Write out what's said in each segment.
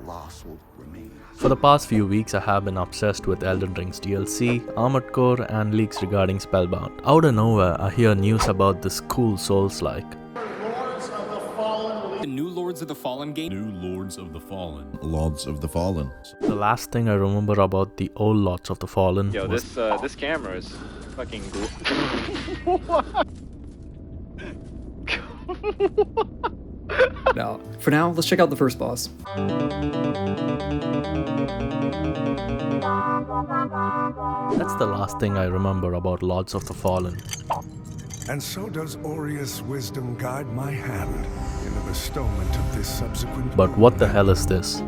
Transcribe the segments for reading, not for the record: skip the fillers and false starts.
colossal remains. For the past few weeks, I have been obsessed with Elden Ring's DLC, Armored Core, and leaks regarding Spellbound. Out of nowhere, I hear news about this cool Souls-like. The new Lords of the Fallen game. New Lords of the Fallen. Lords of the Fallen. The last thing I remember about the old Lords of the Fallen Yo, was this camera is fucking Now, for now, let's check out the first boss. That's the last thing I remember about Lords of the Fallen. And so does Aureus' wisdom guide my hand in the bestowment of this subsequent. But what the hell is this?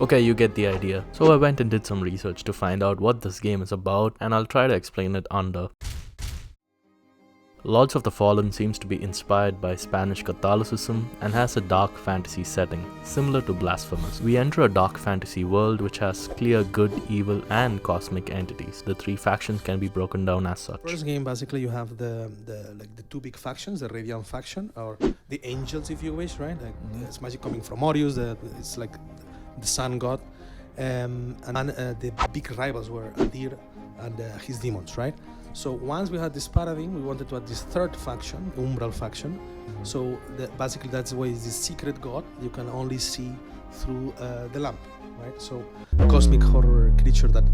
Okay, you get the idea. So I went and did some research to find out what this game is about, and I'll try to explain it under. Lords of the Fallen seems to be inspired by Spanish Catholicism and has a dark fantasy setting, similar to Blasphemous. We enter a dark fantasy world which has clear good, evil, and cosmic entities. The three factions can be broken down as such. First game, basically, you have the two big factions, the Radiant faction, or the Angels, if you wish, right? Like it's magic coming from Aureus. It's like the sun god, and the big rivals were Adir and his demons, right? So once we had this paradigm, we wanted to add this third faction, Umbral faction. So basically that's the way is this secret god you can only see through the lamp, right? So cosmic horror creature that,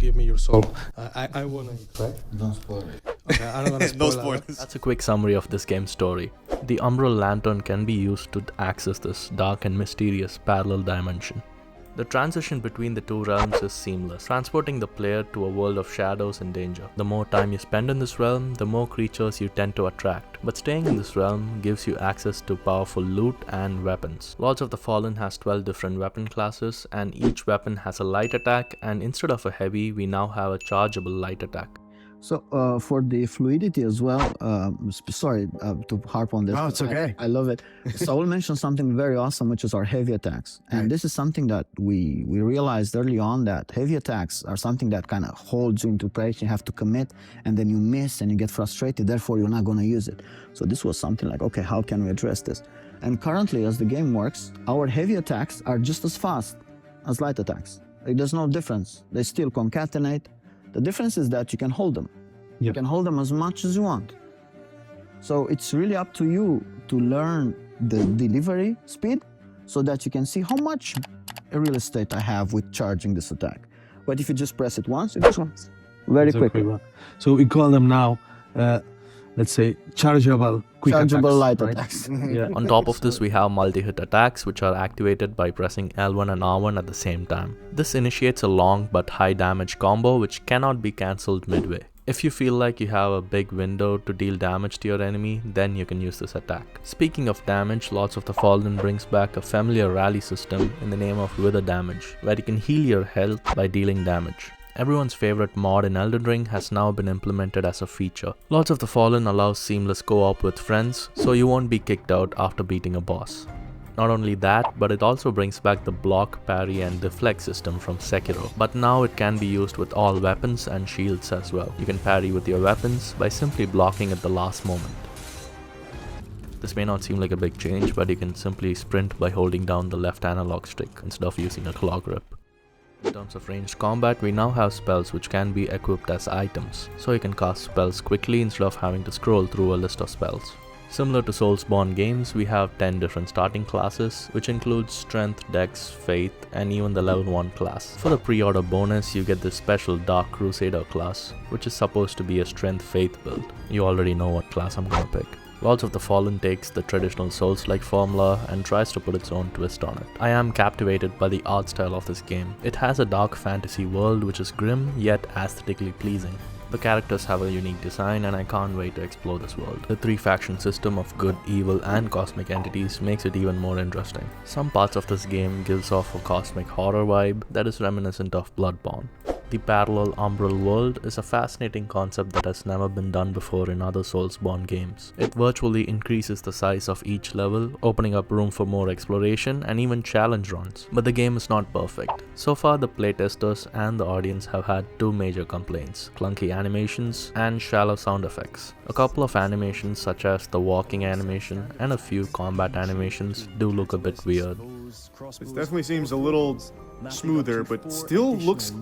give me your soul. I wanna eat, right? Don't spoil it. Okay, I'm not gonna spoil No spoilers. That's a quick summary of this game's story. The Umbral Lantern can be used to access this dark and mysterious parallel dimension. The transition between the two realms is seamless, transporting the player to a world of shadows and danger. The more time you spend in this realm, the more creatures you tend to attract. But staying in this realm gives you access to powerful loot and weapons. Lords of the Fallen has 12 different weapon classes, and each weapon has a light attack, and instead of a heavy, we now have a chargeable light attack. So for the fluidity as well, sorry to harp on this. Oh, it's okay. I love it. So I will mention something very awesome, which is our heavy attacks. And Right. this is something that we realized early on, that heavy attacks are something that kind of holds you into place. You have to commit, and then you miss and you get frustrated. Therefore, you're not going to use it. So this was something like, okay, how can we address this? And currently, as the game works, our heavy attacks are just as fast as light attacks. Like, there's no difference. They still concatenate. The difference is that you can hold them. You can hold them as much as you want. So it's really up to you to learn the delivery speed so that you can see how much real estate I have with charging this attack. But if you just press it once, it goes very quickly. So we call them now, let's say, chargeable quick Chargeable light right? attacks. Yeah. On top of this, we have multi-hit attacks which are activated by pressing L1 and R1 at the same time. This initiates a long but high damage combo which cannot be cancelled midway. If you feel like you have a big window to deal damage to your enemy, then you can use this attack. Speaking of damage, Lords of the Fallen brings back a familiar rally system in the name of Wither Damage, where you can heal your health by dealing damage. Everyone's favorite mod in Elden Ring has now been implemented as a feature. Lords of the Fallen allows seamless co-op with friends, so you won't be kicked out after beating a boss. Not only that, but it also brings back the block, parry and deflect system from Sekiro. But now it can be used with all weapons and shields as well. You can parry with your weapons by simply blocking at the last moment. This may not seem like a big change, but you can simply sprint by holding down the left analog stick instead of using a claw grip. In terms of ranged combat, we now have spells which can be equipped as items, so you can cast spells quickly instead of having to scroll through a list of spells. Similar to Soulsborne games, we have 10 different starting classes, which includes Strength, Dex, Faith, and even the level 1 class. For the pre-order bonus, you get this special Dark Crusader class, which is supposed to be a Strength Faith build. You already know what class I'm gonna pick. Lords of the Fallen takes the traditional Souls-like formula and tries to put its own twist on it. I am captivated by the art style of this game. It has a dark fantasy world which is grim yet aesthetically pleasing. The characters have a unique design and I can't wait to explore this world. The 3-faction system of good, evil and cosmic entities makes it even more interesting. Some parts of this game gives off a cosmic horror vibe that is reminiscent of Bloodborne. The parallel umbral world is a fascinating concept that has never been done before in other Soulsborne games. It virtually increases the size of each level, opening up room for more exploration and even challenge runs. But the game is not perfect. So far the playtesters and the audience have had two major complaints: clunky animations and shallow sound effects. A couple of animations such as the walking animation and a few combat animations do look a bit weird. This definitely seems a little smoother, but still looks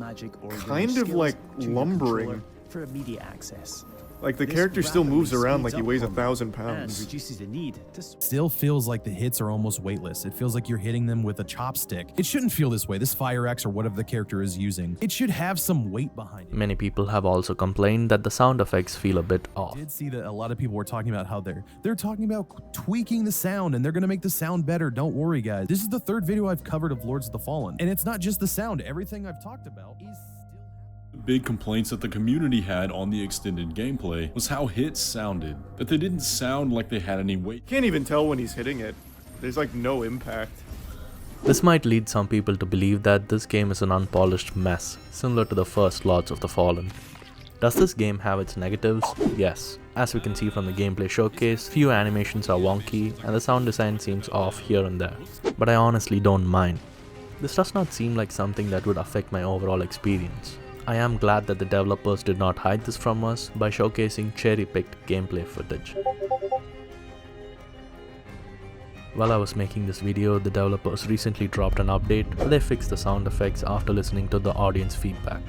kind of like lumbering. For immediate access. Like the character still moves around like he weighs 1,000 pounds. Reduces the need to Still feels like the hits are almost weightless. It feels like you're hitting them with a chopstick. It shouldn't feel this way. This Fire Axe or whatever the character is using, it should have some weight behind it. Many people have also complained that the sound effects feel a bit off. I did see that a lot of people were talking about how they're talking about tweaking the sound and they're gonna make the sound better. Don't worry, guys. This is the third video I've covered of Lords of the Fallen, and it's not just the sound. Everything I've talked about is Big complaints that the community had on the extended gameplay was how hits sounded, that they didn't sound like they had any weight. Can't even tell when he's hitting it. There's like no impact. This might lead some people to believe that this game is an unpolished mess, similar to the first Lords of the Fallen. Does this game have its negatives? Yes. As we can see from the gameplay showcase, few animations are wonky and the sound design seems off here and there. But I honestly don't mind. This does not seem like something that would affect my overall experience. I am glad that the developers did not hide this from us by showcasing cherry-picked gameplay footage. While I was making this video, the developers recently dropped an update where they fixed the sound effects after listening to the audience feedback.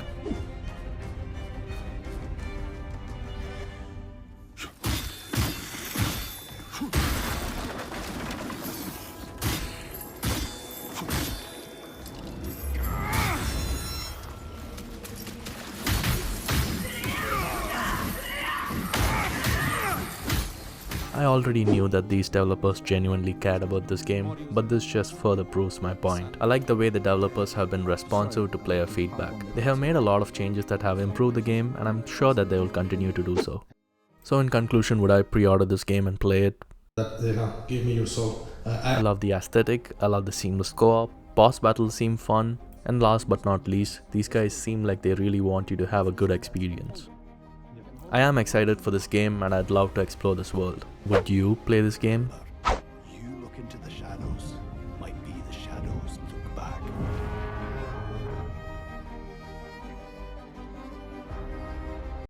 I already knew that these developers genuinely cared about this game, but this just further proves my point. I like the way the developers have been responsive to player feedback. They have made a lot of changes that have improved the game, and I'm sure that they will continue to do so. So in conclusion, would I pre-order this game and play it? Give me your soul. I love the aesthetic, I love the seamless co-op, boss battles seem fun, and last but not least, these guys seem like they really want you to have a good experience. I am excited for this game and I'd love to explore this world. Would you play this game? You look into the shadows.